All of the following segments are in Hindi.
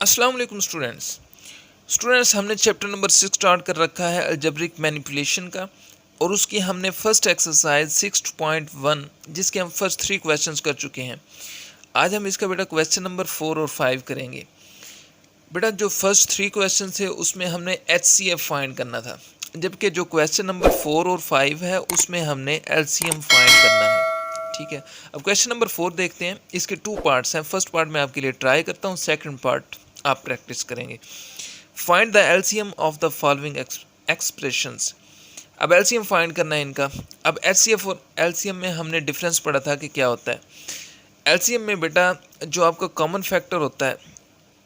अस्सलाम वालेकुम स्टूडेंट्स हमने चैप्टर नंबर 6 स्टार्ट कर रखा है अलजेब्रिक मैनिपुलेशन का। और उसकी हमने फर्स्ट एक्सरसाइज 6.1 जिसके हम फर्स्ट 3 क्वेश्चंस कर चुके हैं। आज हम इसका बेटा क्वेश्चन नंबर 4 और 5 करेंगे। बेटा जो फर्स्ट 3 क्वेश्चन थे उसमें हमने HCF फाइंड करना था, जबकि जो क्वेश्चन नंबर 4 और 5 है उसमें हमने LCM फाइंड करना है। ठीक है, अब क्वेश्चन नंबर 4 देखते हैं। इसके 2 पार्ट्स हैं। फर्स्ट पार्ट मैं आपके लिए ट्राई करता हूँ, सेकंड पार्ट आप प्रैक्टिस करेंगे। Find the LCM of the following expressions. अब एलसीएम फाइंड करना है इनका। अब एचसीएफ और एलसीएम में हमने डिफरेंस पढ़ा था कि क्या होता है। एलसीएम में बेटा जो आपका कॉमन फैक्टर होता है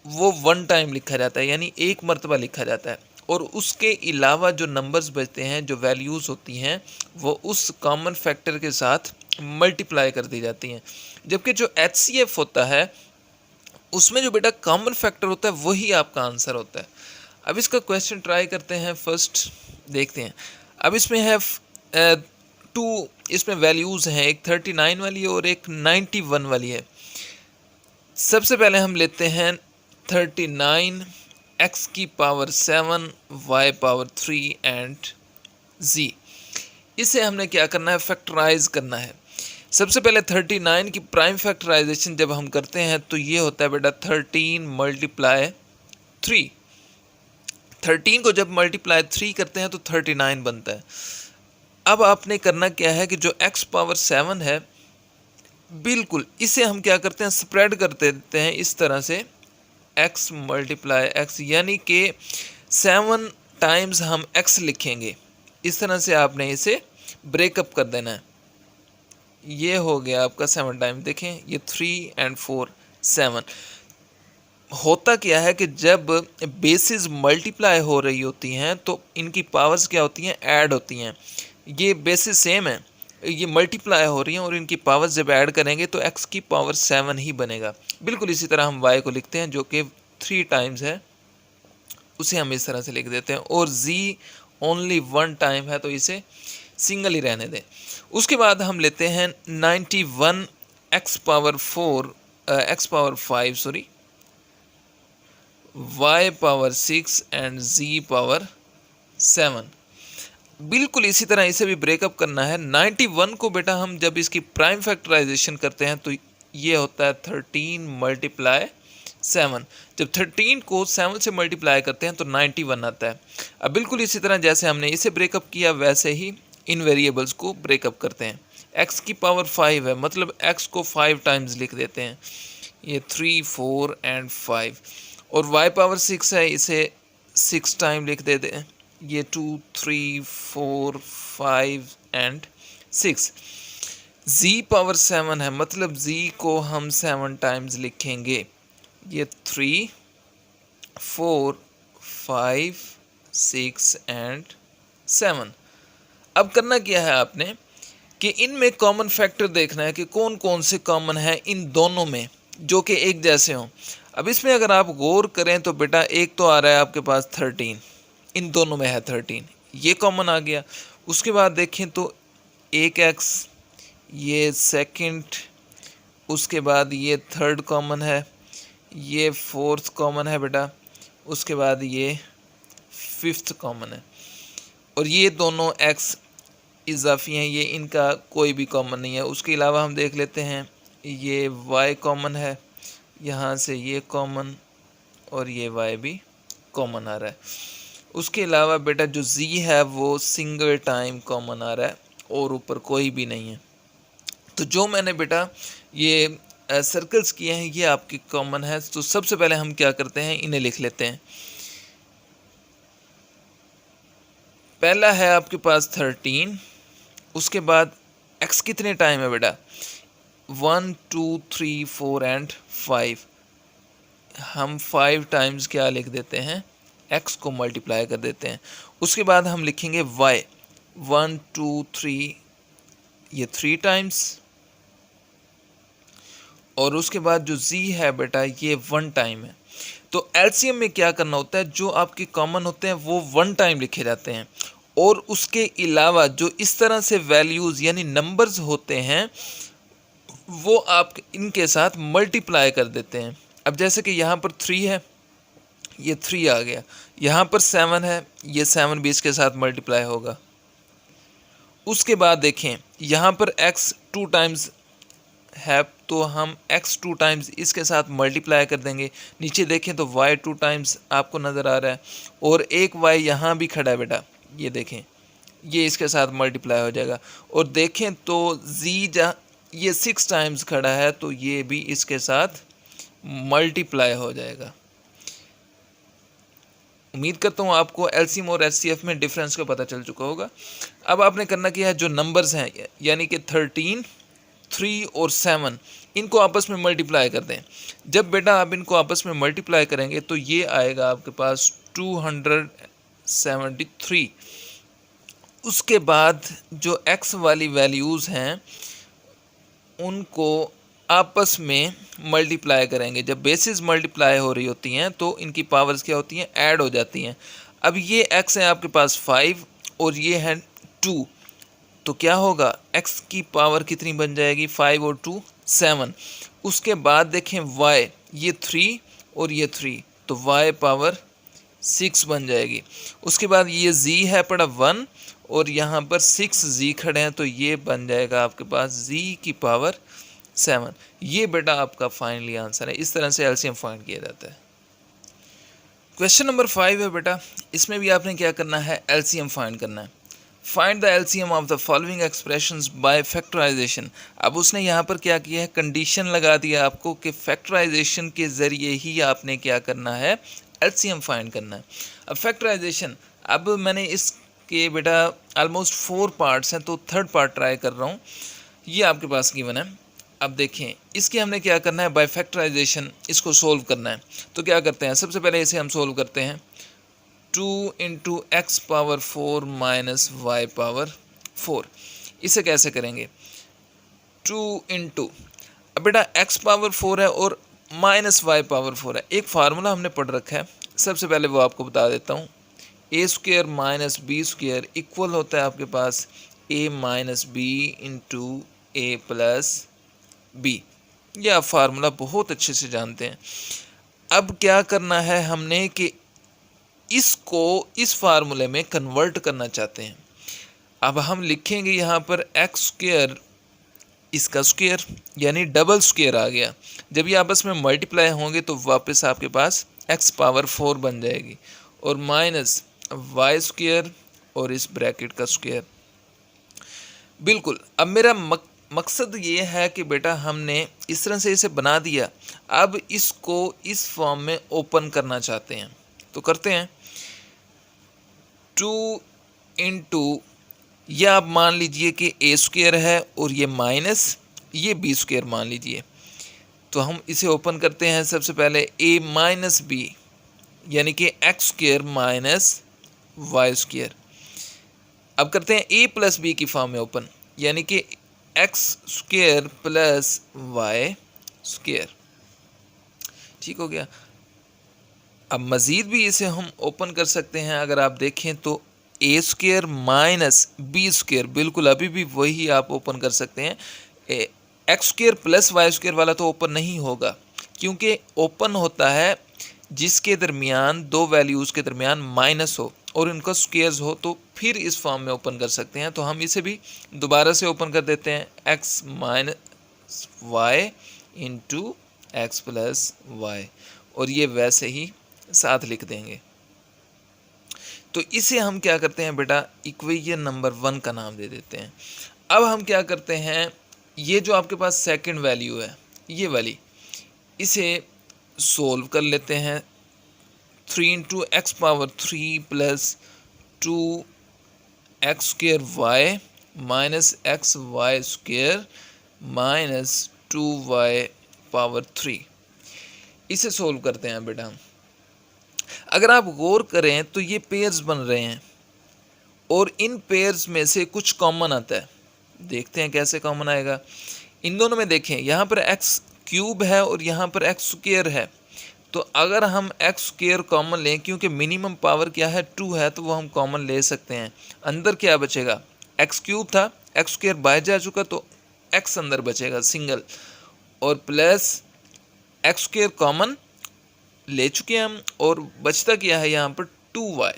वो 1 टाइम लिखा जाता है, यानी एक मरतबा लिखा जाता है, और उसके अलावा जो नंबर्स बचते हैं, जो वैल्यूज़ होती हैं, वो उस कॉमन फैक्टर के साथ मल्टीप्लाई कर दी जाती हैं। जबकि जो एचसीएफ होता है उसमें जो बेटा कॉमन फैक्टर होता है वही आपका आंसर होता है। अब इसका क्वेश्चन ट्राई करते हैं। फर्स्ट देखते हैं। अब इसमें है 2 इसमें वैल्यूज़ हैं, एक 39 वाली है और एक 91 वाली है। सबसे पहले हम लेते हैं 39 x की power 7 y power 3 and z। इसे हमने क्या करना है, फैक्टराइज करना है। सबसे पहले 39 की प्राइम फैक्टराइजेशन जब हम करते हैं तो ये होता है बेटा 13 मल्टीप्लाई 3। 13 को जब मल्टीप्लाई 3 करते हैं तो 39 बनता है। अब आपने करना क्या है कि जो x पावर 7 है, बिल्कुल इसे हम क्या करते हैं, स्प्रेड कर देते हैं इस तरह से, x मल्टीप्लाई x, यानी कि 7 टाइम्स हम x लिखेंगे। इस तरह से आपने इसे ब्रेकअप कर देना है। ये हो गया आपका 7 टाइम। देखें ये 3 एंड 4 7। होता क्या है कि जब बेसिस मल्टीप्लाई हो रही होती हैं तो इनकी पावर्स क्या होती हैं, ऐड होती हैं। ये बेसिस सेम है, ये मल्टीप्लाई हो रही हैं और इनकी पावर्स जब ऐड करेंगे तो x की पावर 7 ही बनेगा। बिल्कुल इसी तरह हम y को लिखते हैं जो कि 3 टाइम्स है, उसे हम इस तरह से लिख देते हैं। और z ओनली 1 टाइम है तो इसे सिंगल ही रहने दें। उसके बाद हम लेते हैं 91 x power 5 sorry y power 6 and z power 7। बिल्कुल इसी तरह इसे भी ब्रेकअप करना है। 91 को बेटा हम जब इसकी प्राइम फैक्टराइजेशन करते हैं तो ये होता है 13 मल्टीप्लाई 7। जब 13 को 7 से मल्टीप्लाई करते हैं तो 91 आता है। अब बिल्कुल इसी तरह जैसे हमने इसे ब्रेकअप किया वैसे ही इन वेरिएबल्स को ब्रेकअप करते हैं। x की पावर 5 है, मतलब x को 5 टाइम्स लिख देते हैं, ये 3 4 एंड 5। और y पावर 6 है, इसे 6 टाइम लिख देते हैं, ये 2 3 4 5 एंड 6। z पावर 7 है, मतलब z को हम 7 टाइम्स लिखेंगे, ये 3 4 5 6 एंड 7। अब करना क्या है आपने कि इनमें कॉमन फैक्टर देखना है कि कौन कौन से कॉमन है इन दोनों में जो कि एक जैसे हों। अब इसमें अगर आप गौर करें तो बेटा एक तो आ रहा है आपके पास 13, इन दोनों में है 13, ये कॉमन आ गया। उसके बाद देखें तो एक x, ये सेकंड, उसके बाद ये थर्ड कॉमन है, ये फोर्थ कॉमन है बेटा, उसके बाद ये फिफ्थ कॉमन है, और ये दोनों x इजाफी हैं, ये इनका कोई भी कॉमन नहीं है। उसके अलावा हम देख लेते हैं ये y कॉमन है, यहाँ से ये कॉमन, और ये y भी कॉमन आ रहा है। उसके अलावा बेटा जो z है वो सिंगल टाइम कॉमन आ रहा है और ऊपर कोई भी नहीं है। तो जो मैंने बेटा ये सर्कल्स किए हैं ये आपकी कॉमन है। तो सबसे पहले हम क्या करते हैं, इन्हें लिख लेते हैं। पहला है आपके पास 13, उसके बाद x कितने टाइम है बेटा, 1 2 3 4 एंड 5। हम 5 टाइम्स क्या लिख देते हैं, x को मल्टीप्लाई कर देते हैं। उसके बाद हम लिखेंगे y, 1 2 3, ये 3 टाइम्स, और उसके बाद जो z है बेटा ये 1 टाइम है। तो एलसीएम में क्या करना होता है, जो आपके कॉमन होते हैं वो 1 टाइम लिखे जाते हैं, और उसके अलावा जो इस तरह से वैल्यूज़ यानी नंबर्स होते हैं वो आप इनके साथ मल्टीप्लाई कर देते हैं। अब जैसे कि यहाँ पर 3 है, ये 3 आ गया। यहाँ पर 7 है, ये 7 भी इसके साथ मल्टीप्लाई होगा। उसके बाद देखें यहाँ पर x 2 टाइम्स है, तो हम x 2 टाइम्स इसके साथ मल्टीप्लाई कर देंगे। नीचे देखें तो y 2 टाइम्स आपको नज़र आ रहा है, और एक y यहाँ भी खड़ा है बेटा, ये देखें, ये इसके साथ मल्टीप्लाई हो जाएगा। और देखें तो z जहाँ ये 6 टाइम्स खड़ा है, तो ये भी इसके साथ मल्टीप्लाई हो जाएगा। उम्मीद करता हूँ आपको एलसीएम और एचसीएफ में डिफरेंस का पता चल चुका होगा। अब आपने करना क्या है, जो नंबर्स हैं यानी कि 13, 3 और 7, इनको आपस में मल्टीप्लाई कर दें। जब बेटा आप इनको आपस में मल्टीप्लाई करेंगे तो ये आएगा आपके पास 273। उसके बाद जो x वाली वैल्यूज़ हैं उनको आपस में मल्टीप्लाई करेंगे। जब बेसिस मल्टीप्लाई हो रही होती हैं तो इनकी पावर्स क्या होती हैं, ऐड हो जाती हैं। अब ये x है आपके पास 5 और ये है 2, तो क्या होगा, x की पावर कितनी बन जाएगी, 5 और 2 7। उसके बाद देखें y, ये 3 और ये 3, तो y पावर 6 बन जाएगी। उसके बाद ये z है पड़ा 1 और यहाँ पर 6z खड़े हैं, तो ये बन जाएगा आपके पास z की पावर 7। ये बेटा आपका फाइनली आंसर है। इस तरह से एलसीएम फाइंड किया जाता है। क्वेश्चन नंबर 5 है बेटा, इसमें भी आपने क्या करना है, एलसीएम फाइंड करना है। Find the LCM of the following expressions by factorisation. अब उसने यहाँ पर क्या किया है, कंडीशन लगा दिया आपको कि फैक्टराइजेशन के ज़रिए ही आपने क्या करना है, एलसीएम फाइंड करना है। अब फैक्टराइजेशन, अब मैंने इसके बेटा ऑलमोस्ट 4 पार्ट्स हैं, तो थर्ड पार्ट ट्राई कर रहा हूँ। ये आपके पास गिवन है। अब देखें इसके हमने क्या करना है, बाय फैक्टराइजेशन इसको सोल्व करना है। तो क्या करते हैं, सबसे पहले इसे हम सोल्व करते हैं। 2 into x power 4 minus y power 4। इसे कैसे करेंगे, 2 इंटू, अब बेटा एक्स पावर 4 है और माइनस वाई पावर 4 है। एक फार्मूला हमने पढ़ रखा है, सबसे पहले वो आपको बता देता हूँ। A square minus B square equal होता है आपके पास A minus B into A plus B. ये आप फार्मूला बहुत अच्छे से जानते हैं। अब क्या करना है हमने कि इसको इस फार्मूले में कन्वर्ट करना चाहते हैं। अब हम लिखेंगे यहाँ पर एक्स स्क्वेयर, इसका स्क्वेयर यानी डबल स्क्वेयर आ गया। जब ये आपस में मल्टीप्लाई होंगे तो वापस आपके पास एक्स पावर 4 बन जाएगी, और माइनस वाई स्क्वेयर और इस ब्रैकेट का स्क्वेयर। बिल्कुल, अब मेरा मकसद ये है कि बेटा हमने इस तरह से इसे बना दिया, अब इसको इस फॉर्म में ओपन करना चाहते हैं। तो करते हैं, 2 इंटू, यह आप मान लीजिए कि ए स्क्वेयर है और ये माइनस ये बी स्क्वेयर मान लीजिए। तो हम इसे ओपन करते हैं। सबसे पहले ए माइनस बी यानी कि x square minus y square. अब करते हैं ए प्लस बी की फॉर्म में ओपन, यानी कि x square plus y square. ठीक हो गया। अब मज़ीद भी इसे हम ओपन कर सकते हैं। अगर आप देखें तो a square minus B square, बिल्कुल अभी भी वही आप ओपन कर सकते हैं। X square plus y square वाला तो ओपन नहीं होगा, क्योंकि ओपन होता है जिसके दरमियान दो वैल्यूज़ के दरमियान माइनस हो और उनका स्क्वेयर्स हो, तो फिर इस फॉर्म में ओपन कर सकते हैं। तो हम इसे भी दोबारा से ओपन कर देते हैं, x minus y into x plus y, और ये वैसे ही साथ लिख देंगे। तो इसे हम क्या करते हैं बेटा, इक्वेशन नंबर 1 का नाम दे देते हैं। अब हम क्या करते हैं, ये जो आपके पास सेकंड वैल्यू है ये वाली, इसे सोल्व कर लेते हैं। 3 into x power 3 plus 2 x square y minus x y square minus 2 y power 3। इसे सोल्व करते हैं बेटा। अगर आप गौर करें तो ये पेयर्स बन रहे हैं और इन पेयर्स में से कुछ कॉमन आता है। देखते हैं कैसे कॉमन आएगा। इन दोनों में देखें, यहाँ पर एक्स क्यूब है और यहाँ पर एक्स स्क्वेयर है। तो अगर हम एक्स स्क्वेयर कॉमन लें, क्योंकि मिनिमम पावर क्या है 2 है, तो वो हम कॉमन ले सकते हैं। अंदर क्या बचेगा, एक्स क्यूब था, एक्स स्क्वेयर बाहर जा चुका, तो एक्स अंदर बचेगा सिंगल, और प्लस एक्स स्क्वेयर कॉमन ले चुके हैं हम, और बचता क्या है यहाँ पर 2y,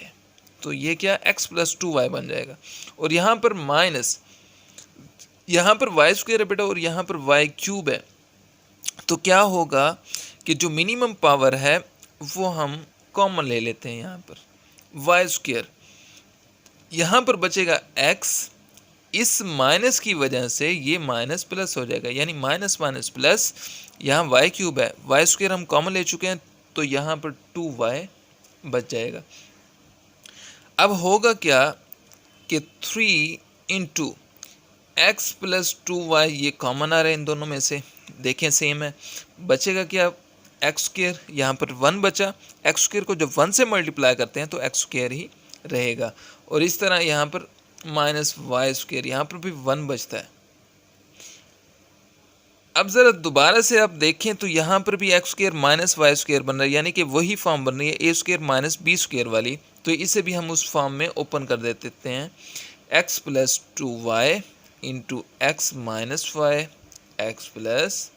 तो ये क्या x प्लस 2y बन जाएगा। और यहाँ पर माइनस, यहाँ पर वाई स्क्वायर है बेटा और यहाँ पर वाई क्यूब है, तो क्या होगा कि जो मिनिमम पावर है वो हम कॉमन ले लेते हैं यहाँ पर, वाई स्क्वायर, यहाँ पर बचेगा x, इस माइनस की वजह से ये माइनस प्लस हो जाएगा, यानी माइनस माइनस प्लस, यहाँ वाई क्यूब है, वाई स्क्वायर हम कॉमन ले चुके हैं, तो यहाँ पर 2y बच जाएगा। अब होगा क्या कि 3 इंटू एक्स प्लस 2y, ये कॉमन आ रहा है इन दोनों में से, देखें सेम है, बचेगा क्या एक्स स्क्वायर, यहाँ पर 1 बचा, एक्स स्क्वायर को जब 1 से मल्टीप्लाई करते हैं तो एक्स स्क्वायर ही रहेगा, और इस तरह यहाँ पर माइनस वाई स्क्वायर, यहाँ पर भी 1 बचता है। अब ज़रा दोबारा से आप देखें तो यहाँ पर भी x square minus y square बन रहा है, यानी कि वही फॉर्म बन रही है ए स्क्वायर माइनस बी स्क्वायर वाली, तो इसे भी हम उस फॉर्म में ओपन कर देते हैं, x plus 2y into x minus y x plus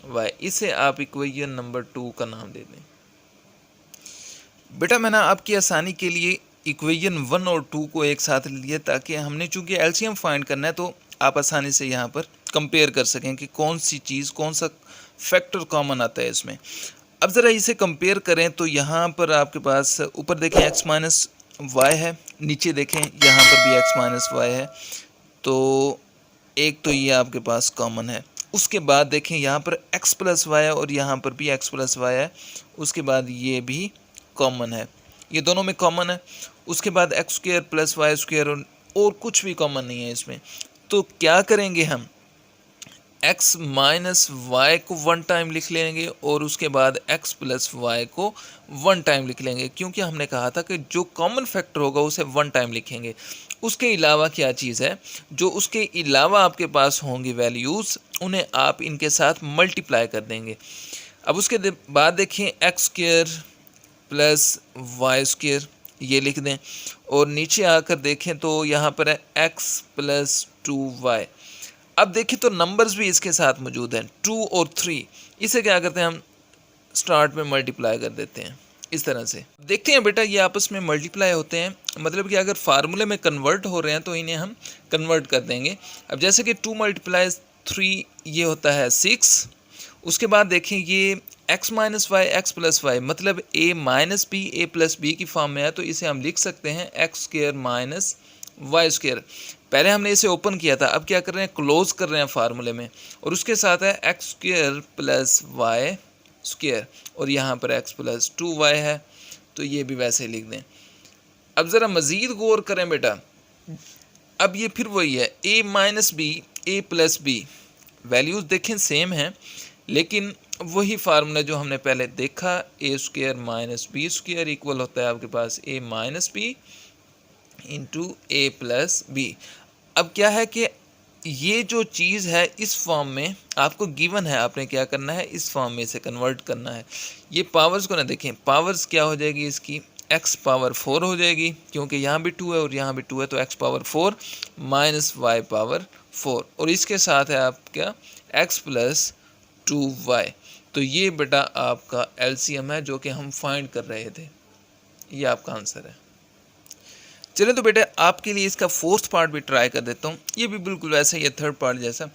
y, इसे आप इक्वेशन नंबर 2 का नाम दे दें। बेटा मैंने आपकी आसानी के लिए इक्वेशन 1 और 2 को एक साथ लिया, ताकि हमने चूंकि एलसीएम फाइंड करना है तो आप आसानी से यहाँ पर कंपेयर कर सकें कि कौन सी चीज़, कौन सा फैक्टर कॉमन आता है इसमें। अब ज़रा इसे कंपेयर करें तो यहाँ पर आपके पास ऊपर देखें x माइनस वाई है, नीचे देखें यहाँ पर भी x माइनस वाई है, तो एक तो ये आपके पास कॉमन है। उसके बाद देखें यहाँ पर x प्लस वाई है और यहाँ पर भी x प्लस वाई है, उसके बाद ये भी कॉमन है, ये दोनों में कॉमन है। उसके बाद x square plus y square, और कुछ भी कॉमन नहीं है इसमें। तो क्या करेंगे हम, x माइनस वाई को 1 टाइम लिख लेंगे और उसके बाद x प्लस वाई को 1 टाइम लिख लेंगे, क्योंकि हमने कहा था कि जो कॉमन फैक्टर होगा उसे 1 टाइम लिखेंगे। उसके अलावा क्या चीज़ है, जो उसके अलावा आपके पास होंगी वैल्यूज़, उन्हें आप इनके साथ मल्टीप्लाई कर देंगे। अब उसके बाद देखें x square plus y square, ये लिख दें, और नीचे आकर देखें तो यहाँ पर है x प्लस 2y। अब देखें तो नंबर्स भी इसके साथ मौजूद हैं 2 और 3, इसे क्या करते हैं हम स्टार्ट में मल्टीप्लाई कर देते हैं इस तरह से। देखते हैं बेटा ये आपस में मल्टीप्लाई होते हैं, मतलब कि अगर फार्मूले में कन्वर्ट हो रहे हैं तो इन्हें हम कन्वर्ट कर देंगे। अब जैसे कि 2 × 3 ये होता है 6, उसके बाद देखें ये x minus y x plus y, मतलब a minus B A plus B की फॉर्म में है, तो इसे हम लिख सकते हैं x square minus y square. पहले हमने इसे ओपन किया था, अब क्या कर रहे हैं, क्लोज कर रहे हैं फार्मूले में, और उसके साथ है x square plus y square, और यहाँ पर x प्लस 2y है, तो ये भी वैसे लिख दें। अब ज़रा मज़ीद गौर करें बेटा, अब ये फिर वही है a minus B A plus B, values देखें सेम हैं, लेकिन वही फार्मूला जो हमने पहले देखा, A square minus B square equal होता है आपके पास a minus B into A plus B. अब क्या है कि ये जो चीज़ है इस फॉर्म में आपको गिवन है, आपने क्या करना है, इस फॉर्म में इसे कन्वर्ट करना है। ये पावर्स को ना देखें, पावर्स क्या हो जाएगी इसकी, x पावर 4 हो जाएगी, क्योंकि यहाँ भी 2 है और यहाँ भी 2 है, तो x power 4 minus y power 4, और इसके साथ है आपका x प्लस 2y। तो ये बेटा आपका एलसीएम है जो कि हम फाइंड कर रहे थे, ये आपका आंसर है। चलिए तो बेटा आपके लिए इसका फोर्थ पार्ट भी ट्राई कर देता हूँ, ये भी बिल्कुल वैसा ही है थर्ड पार्ट जैसा।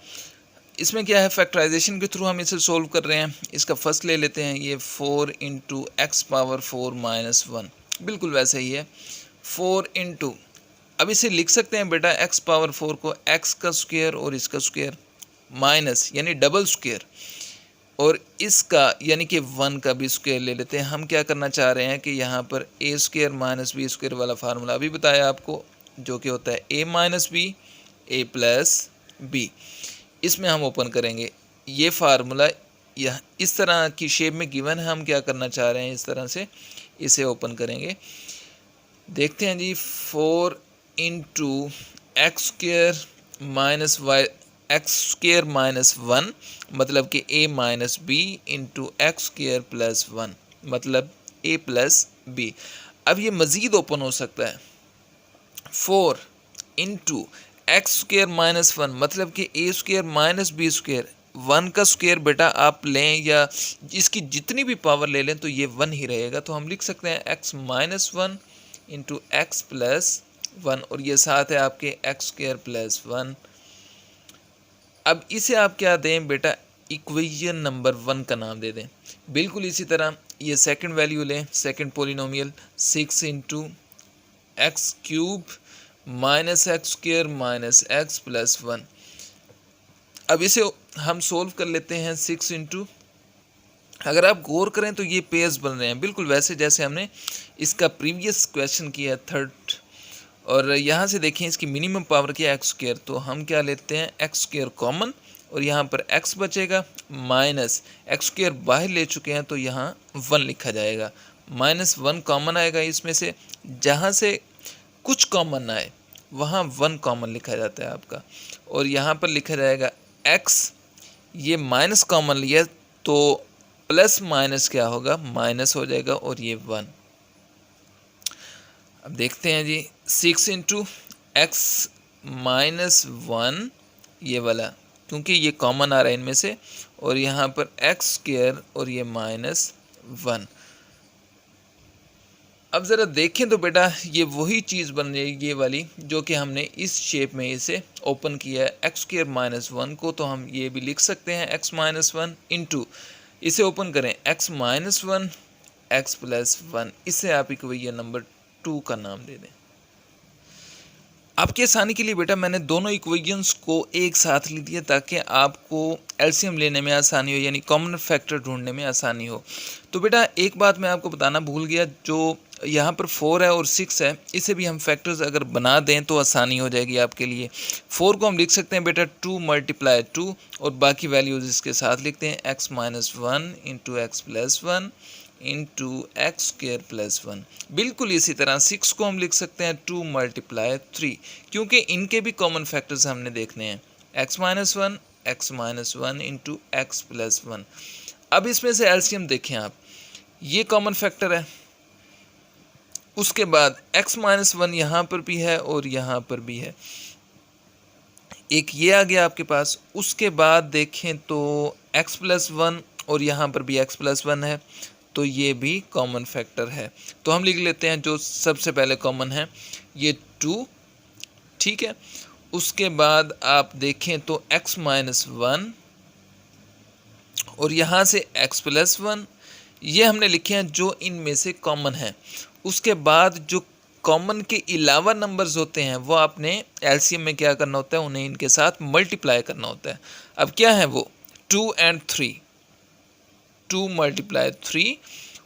इसमें क्या है, फैक्टराइजेशन के थ्रू हम इसे सोल्व कर रहे हैं। इसका फर्स्ट ले लेते हैं, ये 4 इंटू एक्स पावर 4 माइनस 1, बिल्कुल वैसा ही है 4 इंटू, अब इसे लिख सकते हैं बेटा एक्स पावर 4 को एक्स का स्क्वायर और इसका स्क्वायर माइनस यानी डबल स्क्वायर, और इसका यानी कि 1 का भी स्क्वायर ले लेते हैं। हम क्या करना चाह रहे हैं कि यहाँ पर ए स्क्वायर माइनस बी स्क्वायर वाला फार्मूला अभी बताया आपको, जो कि होता है ए माइनस बी ए प्लस बी, इसमें हम ओपन करेंगे। ये फार्मूला यह इस तरह की शेप में गिवन है, हम क्या करना चाह रहे हैं, इस तरह से इसे ओपन करेंगे। देखते हैं जी, 4 into x square minus y x square minus 1, मतलब कि a minus B into x square plus 1, मतलब a प्लस बी। अब ये मज़ीद ओपन हो सकता है, 4 इंटू एक्स स्क्वायर माइनस 1, मतलब कि a square minus B square, 1 का स्क्वायर बेटा आप लें या इसकी जितनी भी पावर ले लें तो ये 1 ही रहेगा। तो हम लिख सकते हैं x minus 1 into x plus 1 और ये साथ है आपके एक्स स्क्वायर प्लस 1। अब इसे आप क्या दें बेटा, इक्वेशन नंबर 1 का नाम दे दें। बिल्कुल इसी तरह ये सेकंड वैल्यू लें, second polynomial 6 into x cube minus x square minus x plus 1। अब इसे हम सोल्व कर लेते हैं 6 इंटू, अगर आप गौर करें तो ये पेयर्स बन रहे हैं बिल्कुल वैसे जैसे हमने इसका प्रीवियस क्वेश्चन किया थर्ड। और यहाँ से देखें इसकी मिनिमम पावर क्या है एक्स स्क्वायर, तो हम क्या लेते हैं एक्स स्क्वायर कॉमन और यहाँ पर x बचेगा माइनस एक्स स्क्वायर बाहर ले चुके हैं तो यहाँ 1 लिखा जाएगा, माइनस 1 कॉमन आएगा इसमें से, जहाँ से कुछ कॉमन आए वहाँ 1 कॉमन लिखा जाता है आपका। और यहाँ पर लिखा जाएगा x, ये माइनस कॉमन लिया तो प्लस माइनस क्या होगा, माइनस हो जाएगा और ये 1। अब देखते हैं जी 6 इंटू एक्स माइनस 1 ये वाला, क्योंकि ये कॉमन आ रहा है इनमें से, और यहाँ पर एक्स स्क्वायर और ये माइनस 1। अब ज़रा देखें तो बेटा ये वही चीज़ बन रही है ये वाली जो कि हमने इस शेप में इसे ओपन किया है एक्स स्क्वायर माइनस 1 को, तो हम ये भी लिख सकते हैं एक्स माइनस 1 इंटू इसे ओपन करें एक्स माइनस 1 एक्स प्लस 1। इसे आप इक्वेशन नंबर 2 का नाम दे दें। आपकी आसानी के लिए बेटा मैंने दोनों इक्वेशंस को एक साथ लिख दिया ताकि आपको एलसीएम लेने में आसानी हो, यानी कॉमन फैक्टर ढूंढने में आसानी हो। तो बेटा एक बात मैं आपको बताना भूल गया, जो यहाँ पर 4 है और 6 है, इसे भी हम फैक्टर्स अगर बना दें तो आसानी हो जाएगी आपके लिए। 4 को हम लिख सकते हैं बेटा 2 मल्टीप्लाई 2 और बाकी वैल्यूज़ इसके साथ लिखते हैं x minus 1 into x plus 1 into x square plus 1। बिल्कुल इसी तरह 6 को हम लिख सकते हैं 2 मल्टीप्लाई 3, क्योंकि इनके भी कॉमन फैक्टर्स हमने देखने हैं, x minus 1 into x plus 1। अब इसमें से एलसीएम देखें आप, ये कॉमन फैक्टर है, उसके बाद x माइनस 1 यहाँ पर भी है और यहाँ पर भी है, एक ये आ गया आपके पास। उसके बाद देखें तो x प्लस 1 और यहाँ पर भी x प्लस 1 है, तो ये भी कॉमन फैक्टर है। तो हम लिख लेते हैं जो सबसे पहले कॉमन है ये 2, ठीक है। उसके बाद आप देखें तो x माइनस 1 और यहाँ से x प्लस 1, ये हमने लिखे हैं जो इनमें से कॉमन है। उसके बाद जो कॉमन के अलावा नंबर्स होते हैं वो आपने एलसीएम में क्या करना होता है, उन्हें इनके साथ मल्टीप्लाई करना होता है। अब क्या है वो 2 और 3, 2 मल्टीप्लाई 3।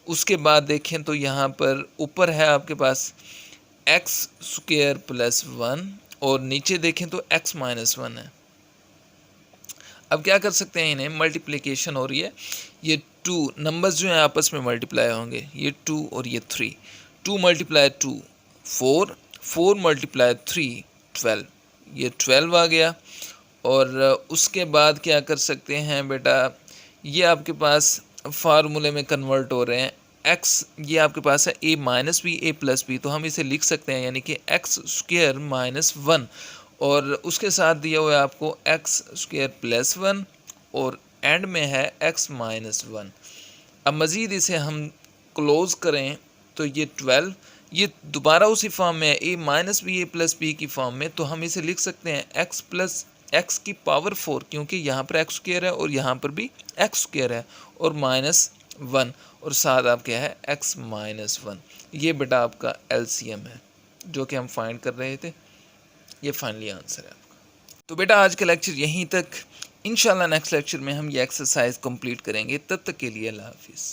उसके बाद देखें तो यहाँ पर ऊपर है आपके पास एक्स स्क्वायर प्लस 1 और नीचे देखें तो एक्स माइनस 1 है। अब क्या कर सकते हैं, इन्हें मल्टीप्लिकेशन हो रही है, ये 2 नंबर्स जो हैं आपस में मल्टीप्लाई होंगे, ये 2 और ये 3, 2 मल्टीप्लाई 2 4, 4 मल्टीप्लाई 3 12, ये 12 आ गया। और उसके बाद क्या कर सकते हैं बेटा, ये आपके पास फार्मूले में कन्वर्ट हो रहे हैं, x ये आपके पास है a minus B A plus B, तो हम इसे लिख सकते हैं यानी कि एक्स स्क्वायर माइनस 1 और उसके साथ दिया हुआ है आपको एक्स स्क्वायर प्लस 1 और एंड में है x माइनस 1। अब मज़ीद इसे हम क्लोज करें तो ये 12, ये दोबारा उसी फॉर्म में है a minus B A plus B की फॉर्म में, तो हम इसे लिख सकते हैं x प्लस एक्स की पावर 4, क्योंकि यहाँ पर एक्स स्क्वायर है और यहाँ पर भी एक्स स्क्वायर है और माइनस 1 और साथ आप क्या है x माइनस 1। ये बेटा आपका एलसीएम है जो कि हम फाइंड कर रहे थे, ये फाइनली आंसर है आपका। तो बेटा आज का लेक्चर यहीं तक, इंशाल्लाह नेक्स्ट लेक्चर में हम ये एक्सरसाइज कंप्लीट करेंगे। तब तक के लिए अल्लाह हाफिज़।